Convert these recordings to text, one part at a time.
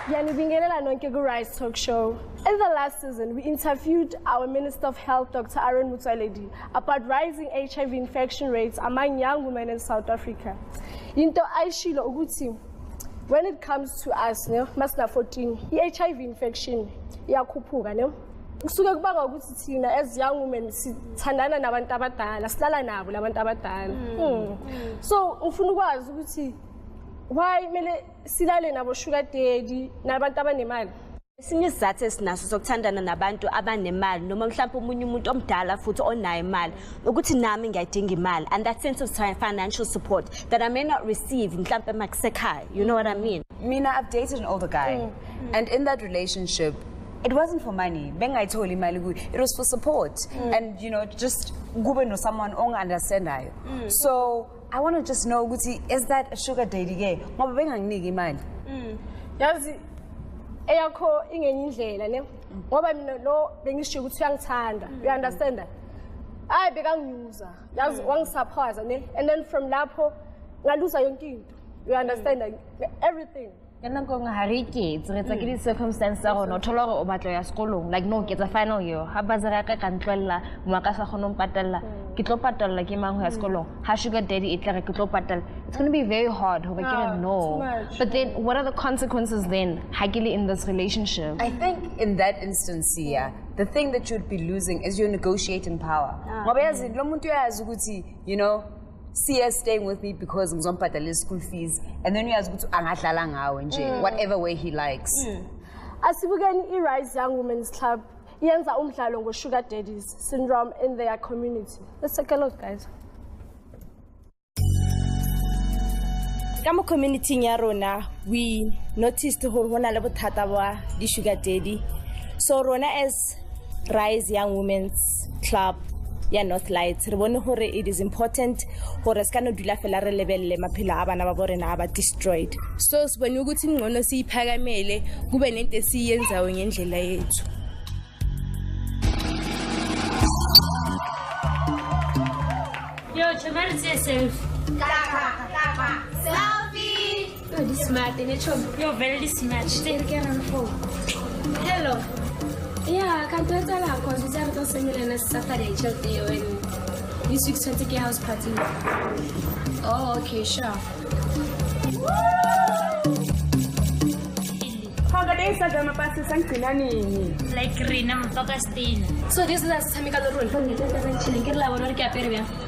Yanibingelela nonke ku-Rise Talk Show. In the last season, we interviewed our Minister of Health, Dr. Aaron Mutsaledi, about rising HIV infection rates among young women in South Africa. Into aishilo ukuthi, when it comes to us, masina 14, HIV infection iyakhuphuka, ne? Kusuke kubanga ukuthi thina as young women sithandana nabantu abadala, silala nabo labantu abadala. So ufuna ukwazi ukuthi why mele silale nabo sugar daddy nabantu abanemali. Esinye isizathu esinaso sokuthandana nabantu abanemali noma mhlawumbe umunye umuntu omdala futhi onayo imali ukuthi nami ngiyadinga imali, and that sense of financial support that I may not receive mhlawumbe makusekhaya. You know what I mean? Mina, I've dated an older guy, and in that relationship, it wasn't for money. Bengayitholi imali, it was for support, and just kube no someone ongunderstandayo. So I want to just know, is that a sugar daddy ke? Ngoba benganginiki imali. Yazi eyakho ingenye indlela ne ngoba mina lo bengisho ukuthi uyangithanda, you understand? Hayi bekanginyuza, yazi wangisupporta ne, and then from lapho ngaluza yonke into, you understand, everything. Kana go nga harike tsetsa ke di circumstances tsa gona o thola gore o batla ya sekolong, like no ke tsa final year ha ba zera ka kantlwella mo ka sa gona patalla ke tlo patalla ke mang ho ya sekolong ha sugar daddy itlare ke tlo patalla. It's going to be very hard ho ba ke no, but then what are the consequences then hakili in this relationship? I think in that instance here, the thing that you'd be losing is your negotiating power. Ngoba yazi lo muntu uyazi ukuthi Sia staying with me because ngizombhadala school fees, and then uyazi ukuthi angadlala ngawe nje whatever way he likes. Asibukeni i-Rise Young Women's Club yenza umdlalo ngo-sugar daddies syndrome in their community. Let's take a look, guys. Kamo community ya rona, we noticed gore hona le bothata ba di sugar daddy. So rona as Rise Young Women's Club ya North Lights re bone gore it is important gore ska no dula fela re lebelle maphelo a bana ba borena ba destroyed. So sibone ukuthi ngcono siyiphakamele kube nento esiyenzayo ngendlela yethu. Yo, chamar yourself. Selfie. You're this smart, you're very smart. Stay here on the phone. Hello. Yeah, I can't tell you because it's not similar to Saturday when this week's 20K house party. Oh, okay, sure. How the days are gonna pass something like Rina Pakistan. So this is a semical rule.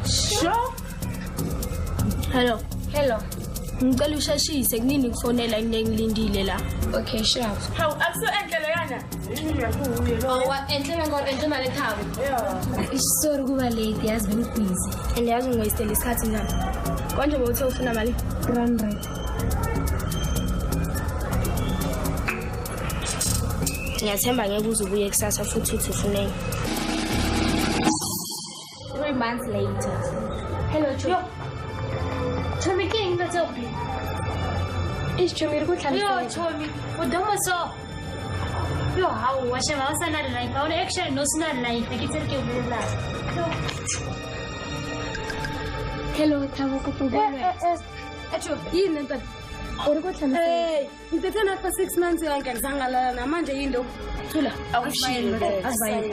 Sure. Hello. Hello. Ngalusha shi segnini kufonela ngilindile la. Okay, sure. How aso endlela yana? Oh, endlela ngor endlela lekhabo. Yeah. Isori kuba late yazi been busy. And yazi ngoyistela isikhathi njani. Konje bowuthe ufuna mali? 300. Ngiyathemba ngeke uzubuye kusasa futhi uthi ufuneni. 3 months later. Hello, Joe. Chomi king na zopi. Is chomi ru kutla. Yo chomi, udomo so. Yo how washa wasa na life. Our action no na life. Kitser ke ubula. Hello, thawo ko pugona. Acho, yini nto? Uri kutla. Eh, ngithethe for 6 months yangizangalala namanje yindo. Thula. Awushilo. Asibayi.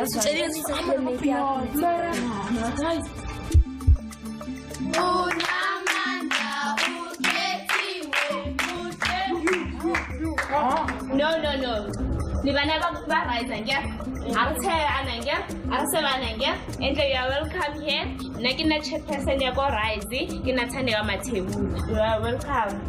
No. Libana ba rise angya. Aruthe anangya. Aruseba anangya. Ende you are welcome here. Nakina chairperson ya go rise. Kina thande ka mathebula. You are welcome.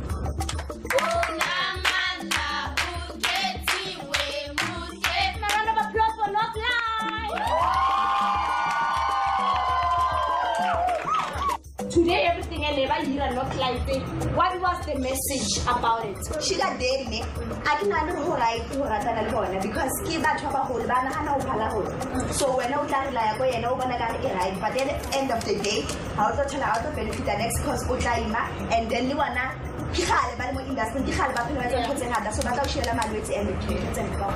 Today everything I never hear not like it. What was the message about it? Sugar daddy ne akinalo ho right ho ratana le bona because ke batho ba hole bana hana o phala hole. So when o tla la ya go yena o bona ka re right, but at the end of the day how to tell out of benefit the next cause o tla ima, and then le wana ke khale ba le mo industry ke khale ba phela ba tse ngata, so ba tla o shela malwetse and tse ngata.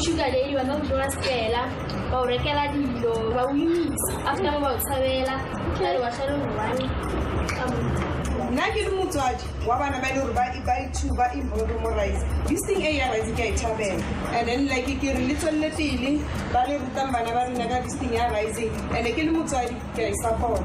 Sugar daddy wa no tlola skela ba o rekela dilo ba o imisa after ba o tshabela ke re wa shalo ngwani nna ke le motswadi wa bana ba ile hore ba involve mo rise this thing e ya rise ke a ithabela and then like ke re le tswelle pele ba le rutang bana ba rena ka this thing ya rising and ke le motswadi ke a support.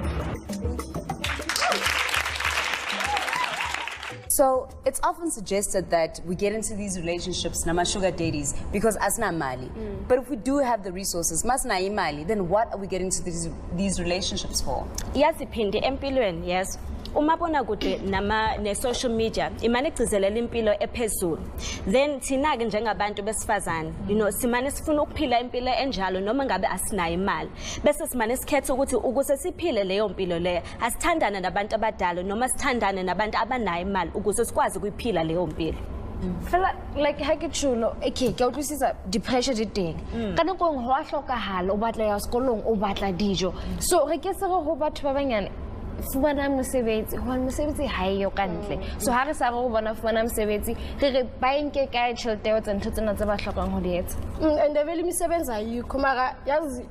So it's often suggested that we get into these relationships nama sugar daddies because asna mali. But if we do have the resources, masna imali, then what are we getting into these relationships for? Yes, iphinde empilweni, yes. Umabona kude nama ne social media imane igcizelela impilo ephezulu. Then thina ke njengabantu besifazane, you know, simane sifuna ukuphila impilo enjalo noma ngabe asinayo imali. Bese simane sikhetha ukuthi ukuze siphile leyo mpilo leyo, asithandane nabantu abadala noma sithandane nabantu abanayo imali ukuze sikwazi ukuyiphila leyo mpilo. Fela like ha ke tsholo okay ke utlwisisa depression di teng ka nako ngwe ho a hlokahala o batla ya sekolong o batla dijo so re ke se re ho batho ba banyane fumana mosebetsi hobane mosebetsi ha eyo ka ntle so ha re sa re bona fumana mosebetsi re ba enke kae tjhelete o tsa ntho tsena tse ba hlokang ho di etsa and vele imisebenzi ayikho mara yazi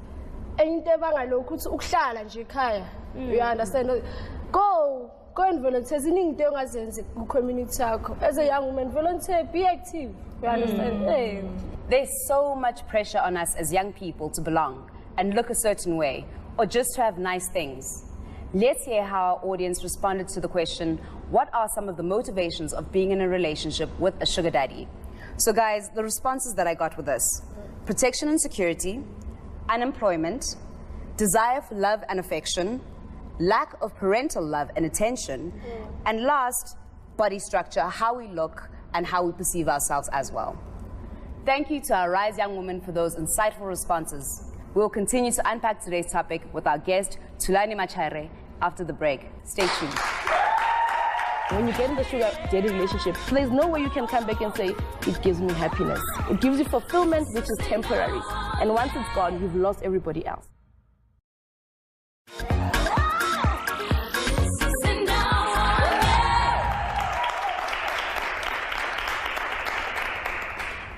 into bangalokho uthi ukuhlala nje ekhaya you understand go and volunteer ziningi into ongazenzi ku community yakho as a young woman volunteer be active you understand There's so much pressure on us as young people to belong and look a certain way or just to have nice things. Let's hear how our audience responded to the question, what are some of the motivations of being in a relationship with a sugar daddy? So guys, the responses that I got were this: protection and security, unemployment, desire for love and affection, lack of parental love and attention, and last, body structure, how we look and how we perceive ourselves as well. Thank you to our Rise Young Women for those insightful responses. We'll continue to unpack today's topic with our guest, Thulani Machare, after the break. Stay tuned. When you get in the sugar daddy relationship, there's no way you can come back and say, it gives me happiness. It gives you fulfillment, which is temporary. And once it's gone, you've lost everybody else.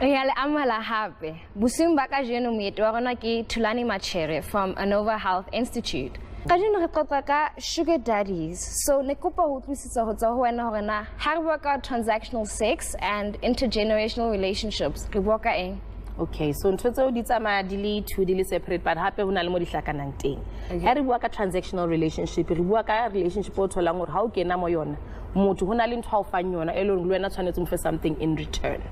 Yale amala hape. Busing baka jeno moeti wa rona ke Thulani Machare from Anova Health Institute. Ka jeno re qoqa ka sugar daddies. So ne kopa ho utlwisisa ho tsa ho wena hore na ha re bua ka transactional sex and intergenerational relationships re bua ka eng? Okay, so ntho tseo di tsamaya di le two di le separate but hape hona le mo di hlakanang teng. Ha re bua ka transactional relationship, re bua ka relationship o tholang hore ha o kena mo yona motho hona le ntho a o fang yona e leng le wena tshwanetse mo fe something in return.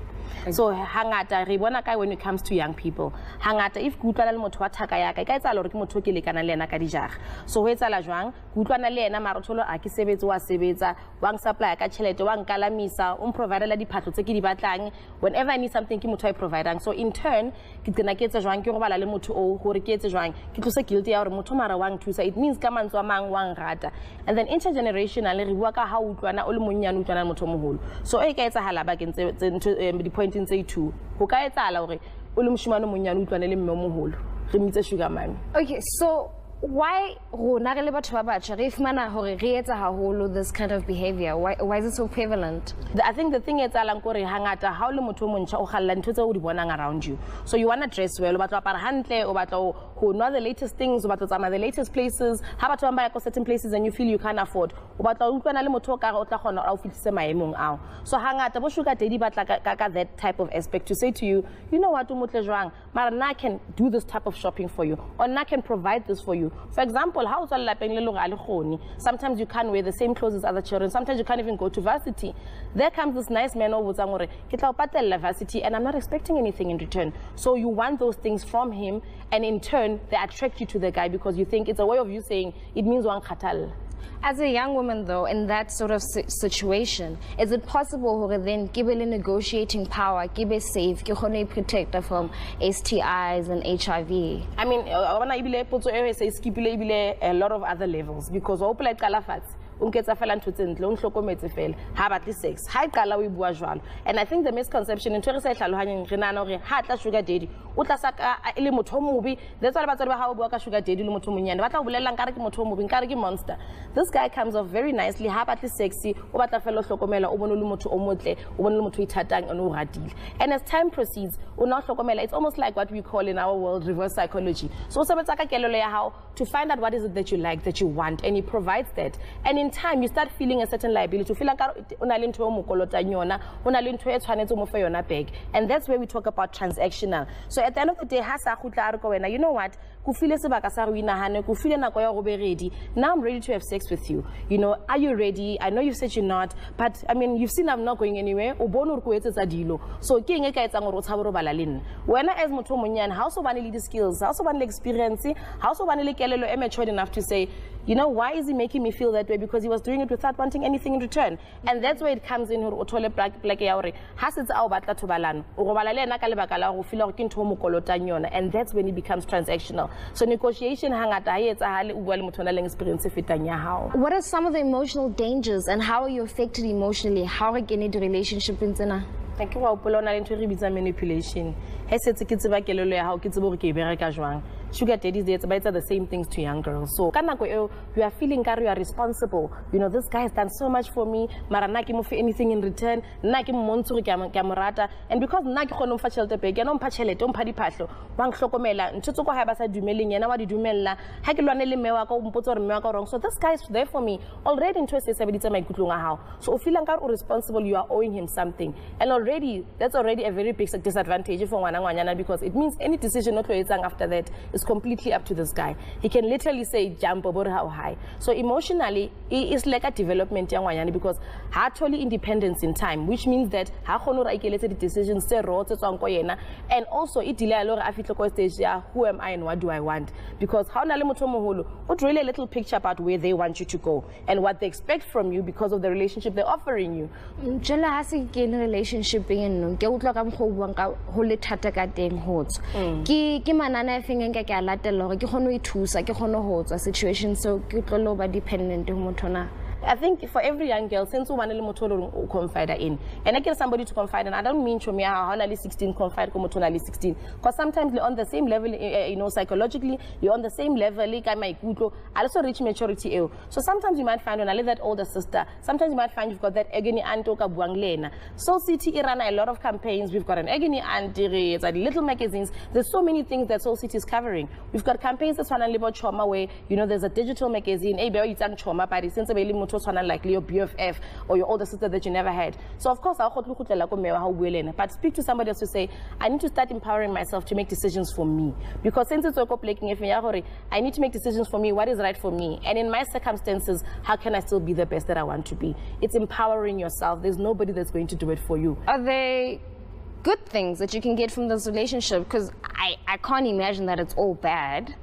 So hangata re bona ka when it comes to young people hangata if kutlwana le motho wa thaka ya ka ka etsala hore ke motho ke lekana le yena ka dijara so ho etsala jwang kutlwana le yena mara tholo a ke sebetse wa sebetsa wa supply ka tšhelete wa nkalamisa o providela diphatlo tse ke di batlang whenever I need something ke motho I providang so in turn ke tsena ke etsa jwang ke go bala le motho o gore ke etse jwang ke tlose guilty ya hore motho mara wa nthusa it means ka mantswe a mang wa ngrata and then intergenerational re bua ka ha utlwana o le monyane utlwana le motho mogolo so e ka etsahala ba ke ntse di point in say two ho ka etsala hore o le moshimane monyane utlwane le mme moholo re mitse sugar mami. Okay, so why rona re le batho ba batjha re fumana hore re etsa haholo this kind of behavior? Why is it so prevalent? I think the thing etsalang kore hangata ha o le motho mo ntšha o galla ntho tse o di bonang around you so you want to dress well o batla apara hantle o batla ho nwa the latest things o batla tsama the latest places ha batho ba ba ya go certain places and you feel you can't afford o batla o utlwana le motho o ka o tla gona o fitlhise maemong ao so hangata bo sugar daddy batla ka that type of aspect to say to you you know what o motle jwang mara na can do this type of shopping for you or na can provide this for you. For example, how sometimes you can't wear the same clothes as other children. Sometimes you can't even go to varsity. There comes this nice man over varsity and I'm not expecting anything in return. So you want those things from him and in turn they attract you to the guy because you think it's a way of you saying it means one khatal. As a young woman, though, in that sort of situation, is it possible to then give a negotiating power, give a safe, give a protector from STIs and HIV? I mean, I want to skip a lot of other levels because all like calafats. And I think the misconception in sugar daddy that's all about how sugar daddy monster. This guy comes off very nicely, sexy, and as time proceeds, it's almost like what we call in our world reverse psychology. So how to find out what is it that you like, that you want, and he provides that. And in in time, you start feeling a certain liability. You feel like and that's where we talk about transactional. So at the end of the day, you know what? Now I'm ready to have sex with you. You know, are you ready? I know you said you're not, but I mean, you've seen I'm not going anywhere. So, when as mutomunyan, how so vanilla skills, how so vanilla experience, how so vanilla kelelo matured enough to say, you know, why is he making me feel that way? Because he was doing it without wanting anything in return. And that's where it comes in. And that's when it becomes transactional. So negotiation What are some of the emotional dangers and how are you affected emotionally? How are you in the relationship in Zena? Thank you. Manipulation. Sugar daddies, they are the same things to young girls. So, you are feeling you are responsible. You know, this guy has done so much for me. Maranaki mo for anything in return. Naki montsuri kamurata. And because naki kono mfachel tepe, ya no mpachele, to mpadi patlo. Wang shokomela. Nchutu ko haba sa dumeling, yana wadi dumela. Hakilwane le mewa ko mpoto mewa ko wrong. So this guy is there for me. Already into se sabidita my kutlunga how. So feeling responsible, you are owing him something. And already, that's already a very big disadvantage for wanangwanyana because it means any decision not after that is completely up to this guy. He can literally say jump about how high. So emotionally, it is like a development because totally independence in time, which means that the decisions and also it delay who am I and what do I want? Because how what really a little picture about where they want you to go and what they expect from you because of the relationship they're offering you. Relationship situation so dependent I think for every young girl, since one to confide in, and I get somebody to confide in, I don't mean to me how 16 confide 16, because sometimes you're on the same level, you know, psychologically, you're on the same level, like I also reach maturity. So sometimes you might find when I live that older sister, sometimes you might find you've got that egeni antoka buanglena. Soul City ran a lot of campaigns. We've got an egeni anti, it's like little magazines. There's so many things that Soul City is covering. We've got campaigns that's one about trauma where, you know, there's a digital magazine, trauma party, since like your BFF or your older sister that you never had. So of course, but speak to somebody else to say, I need to start empowering myself to make decisions for me. Because since it's I need to make decisions for me, what is right for me. And in my circumstances, how can I still be the best that I want to be? It's empowering yourself. There's nobody that's going to do it for you. Are they good things that you can get from this relationship? Because I can't imagine that it's all bad.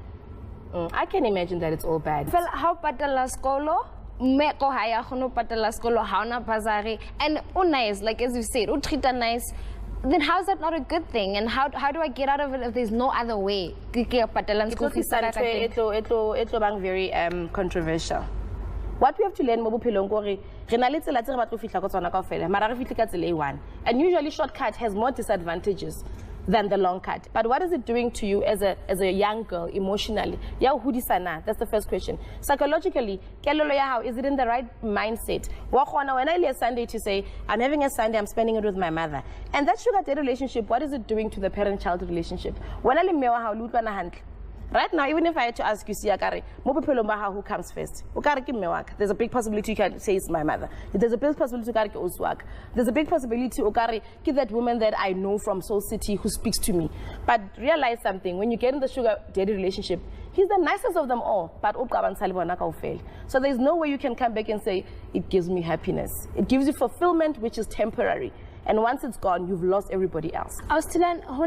I can imagine that it's all bad. Well, how about the skolo? And nice, like as you said, treat her nice. Then how is that not a good thing? And how do I get out of it if there's no other way? It's very controversial. What we have to learn and usually shortcut has more disadvantages than the long cut. But what is it doing to you as a young girl emotionally? That's the first question. Psychologically, is it in the right mindset? When I leave Sunday to say, I'm having a Sunday, I'm spending it with my mother. And that sugar daddy relationship, what is it doing to the parent-child relationship? When I leave right now, even if I had to ask you, who comes first? There's a big possibility you can say it's my mother. There's a big possibility there's a big possibility that woman that I know from Soul City who speaks to me. But realize something, when you get in the sugar daddy relationship, he's the nicest of them all. But so there's no way you can come back and say, it gives me happiness. It gives you fulfillment, which is temporary. And once it's gone, you've lost everybody else. I was telling our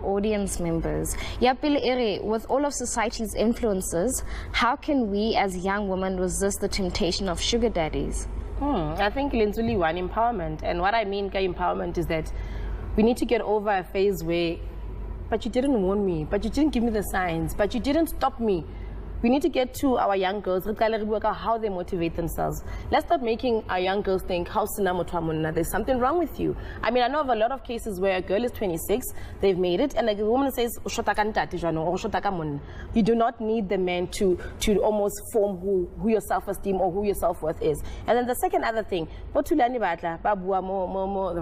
audience members, with all of society's influences, how can we as young women resist the temptation of sugar daddies? I think it's really one empowerment. And what I mean by empowerment is that we need to get over a phase where, but you didn't warn me, but you didn't give me the signs, but you didn't stop me. We need to get to our young girls, how they motivate themselves. Let's stop making our young girls think, there's something wrong with you. I mean, I know of a lot of cases where a girl is 26, they've made it, and a woman says, you do not need the man to almost form who your self-esteem or who your self-worth is. And then the second other thing, the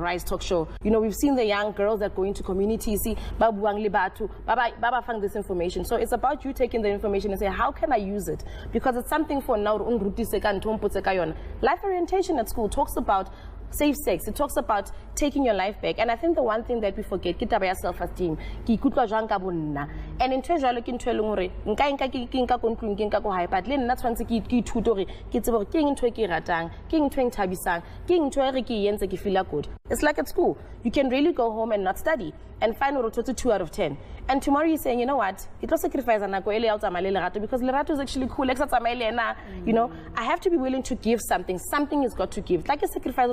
Rise Talk Show, you know, we've seen the young girls that go into communities, see, Baba found this information. So it's about you taking the information and say, how can I use it? Because it's something for now. Life orientation at school talks about safe sex. It talks about taking your life back. And I think the one thing that we forget, ke taba ya self-esteem. Ke ikutlwa jwang ka bonna. And in jwalo ke ntho e leng hore nka ko ntlong ke nka ko hae, but le nna tshwantse ke ithuta hore ke tsebe hore ke eng ntho e ke ratang, ke eng ntho e nthabisang, ke eng ntho e re ke entse ke feel good. It's like at school. You can really go home and not study and find a 2 out of 10. And tomorrow you're saying, you know what, it will sacrifice because Lerato is actually cool. You know, I have to be willing to give something. Something is got to give. Like a sacrifice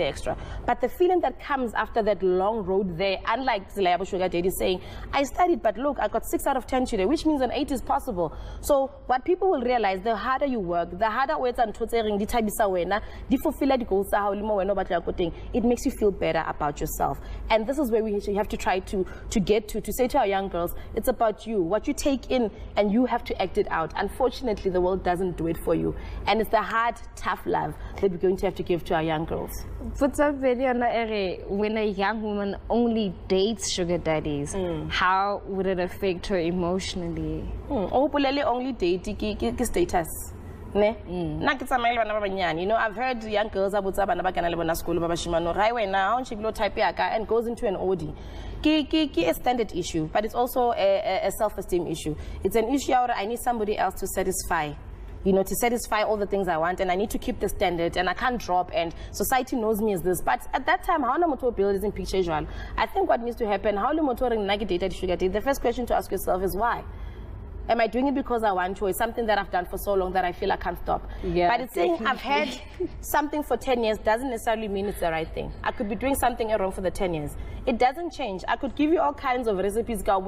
extra. But the feeling that comes after that long road there, unlike Zilayabo Sugar Daddy saying, I studied, but look, I got 6 out of 10 today, which means an 8 is possible. So what people will realize, the harder you work, the harder it makes you feel better about yourself. And this is where we have to try to get to say to our young girls, it's about you, what you take in, and you have to act it out. Unfortunately, the world doesn't do it for you. And it's the hard, tough love that we're going to have to give to our young girls. What's up, video when a young woman only dates sugar daddies, how would it affect her emotionally? Only date status. You know, I've heard young girls and goes into an OD. A standard issue, but it's also a self-esteem issue. It's an issue where I need somebody else to satisfy. You know, to satisfy all the things I want, and I need to keep the standard, and I can't drop, and society knows me as this. But at that time, how motor build is in picture usual. I think what needs to happen, how motor the first question to ask yourself is why? Am I doing it because I want to? It's something that I've done for so long that I feel I can't stop. Yeah, but it's saying I've had something for 10 years doesn't necessarily mean it's the right thing. I could be doing something wrong for the 10 years. It doesn't change. I could give you all kinds of recipes. I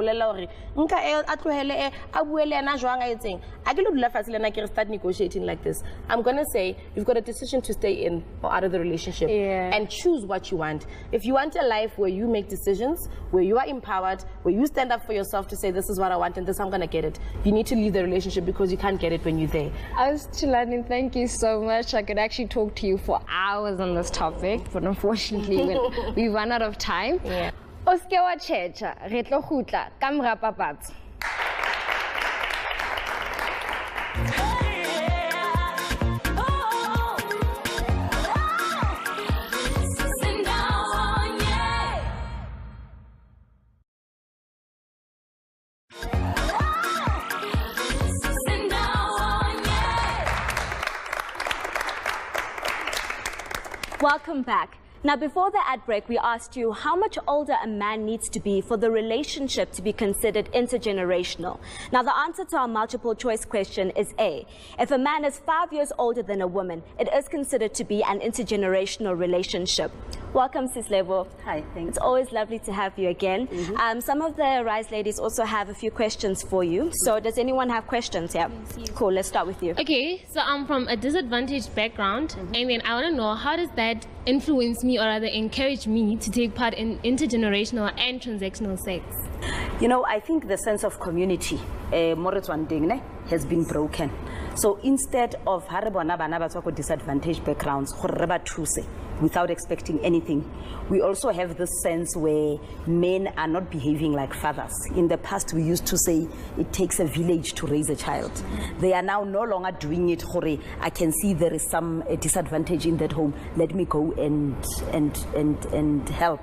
can start negotiating like this. I'm going to say you've got a decision to stay in or out of the relationship and choose what you want. If you want a life where you make decisions, where you are empowered, where you stand up for yourself to say this is what I want and this I'm going to get it, you need to leave the relationship because you can't get it when you're there. Chilani, thank you so much. I could actually talk to you for hours on this topic, but unfortunately we run out of time. Yeah. Oske wa checha, re tlo khutla ka mora papatso. Welcome back. Now, before the ad break, we asked you how much older a man needs to be for the relationship to be considered intergenerational. Now, the answer to our multiple choice question is A. If a man is 5 years older than a woman, it is considered to be an intergenerational relationship. Welcome, Sis Levo. Hi, thanks. It's always lovely to have you again. Some of the Rise ladies also have a few questions for you. So does anyone have questions? Yeah. Cool, let's start with you. Okay, so I'm from a disadvantaged background, and then I want to know, how does that influence me, or rather encourage me, to take part in intergenerational and transactional sex? You know, I think the sense of community has been broken. So instead of disadvantaged backgrounds without expecting anything, we also have this sense where men are not behaving like fathers. In the past, we used to say it takes a village to raise a child. They are now no longer doing it. I can see there is some disadvantage in that home. Let me go and help.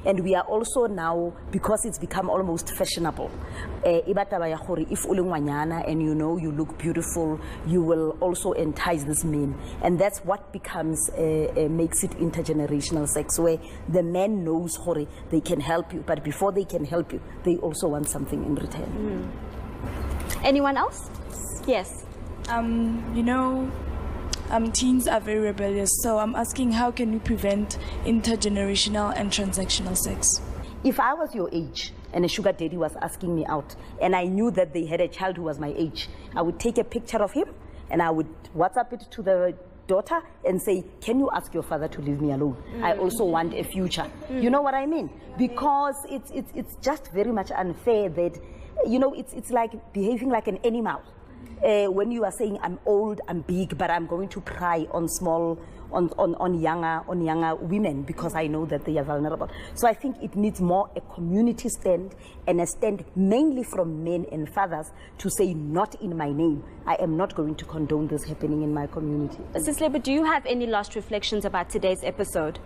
And we are also now, because it's become almost fashionable, if and you know you look beautiful, you will also entice this men. And that's what becomes, makes it intergenerational sex, where the man knows they can help you, but before they can help you, they also want something in return. Anyone else? Yes. You know, teens are very rebellious, so I'm asking, how can we prevent intergenerational and transactional sex? If I was your age and a sugar daddy was asking me out and I knew that they had a child who was my age, I would take a picture of him and I would WhatsApp it to the daughter and say, can you ask your father to leave me alone? I also want a future. You know what I mean? Because it's just very much unfair that, you know, it's like behaving like an animal. when you are saying I'm old, I'm big, but I'm going to pry on younger women because I know that they are vulnerable. So I think it needs more a community stand and a stand mainly from men and fathers to say, not in my name. I am not going to condone this happening in my community. Sis Lebo, do you have any last reflections about today's episode?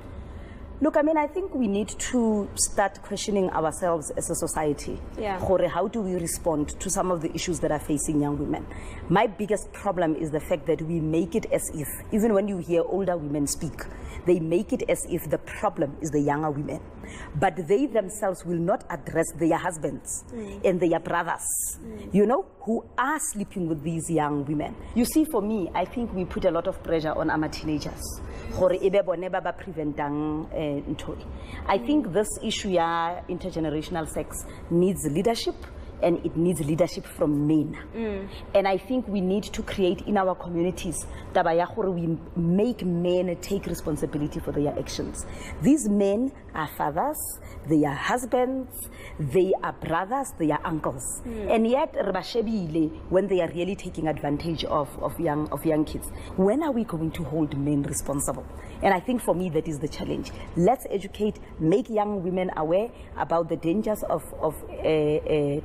Look, I mean, I think we need to start questioning ourselves as a society. Yeah. How do we respond to some of the issues that are facing young women? My biggest problem is the fact that we make it as if, even when you hear older women speak, they make it as if the problem is the younger women. But they themselves will not address their husbands and their brothers, you know, who are sleeping with these young women. You see, for me, I think we put a lot of pressure on our teenagers. I think this issue, intergenerational sex, needs leadership, and it needs leadership from men. And I think we need to create in our communities that we make men take responsibility for their actions. These men are fathers, they are husbands, they are brothers, they are uncles. And yet, when they are really taking advantage of young kids, when are we going to hold men responsible? And I think for me, that is the challenge. Let's educate, make young women aware about the dangers of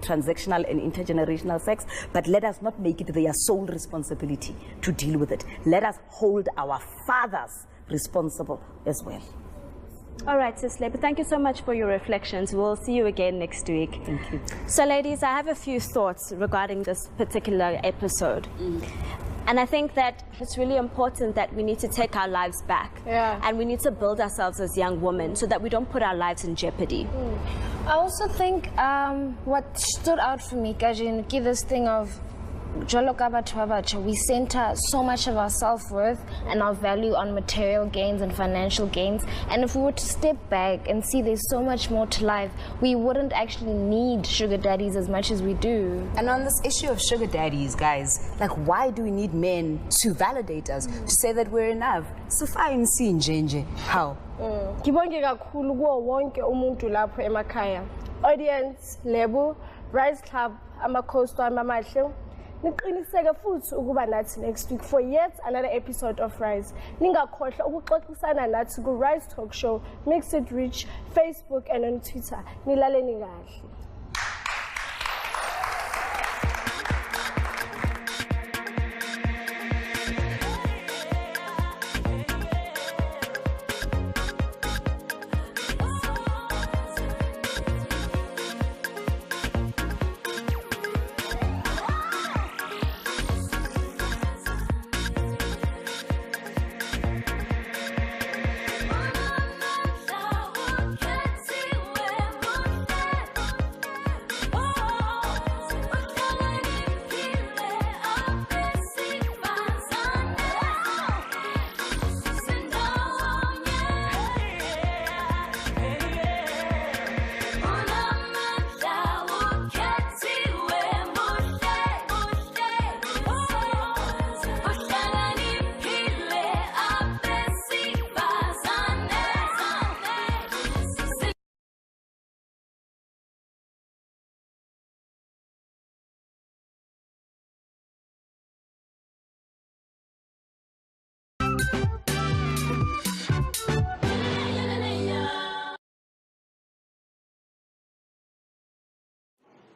transactional and intergenerational sex, but let us not make it their sole responsibility to deal with it. Let us hold our fathers responsible as well. All right, Sis Lebo, thank you so much for your reflections. We'll see you again next week. Thank you. So, ladies, I have a few thoughts regarding this particular episode. And I think that it's really important that we need to take our lives back. And we need to build ourselves as young women so that we don't put our lives in jeopardy. I also think what stood out for me, Kajin, this thing of we center so much of our self-worth and our value on material gains and financial gains. And if we were to step back and see there's so much more to life, we wouldn't actually need sugar daddies as much as we do. And on this issue of sugar daddies, guys, like, why do we need men to validate us, to say that we're enough? So fine, see, how? Kibonge kakhulu kuwo wonke umuntu lapho emakhaya. Audience, Lebo, Rise Club, ama-co-host wami amahle. Niqiniseke futhi ukuba nathi next week for yet another episode of Rise. Ningakhohlwa ukuxoxisana nathi ku Rise Talk Show, Mix It Rich, Facebook and on Twitter. Nilaleni kahle.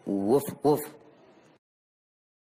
Woof, woof.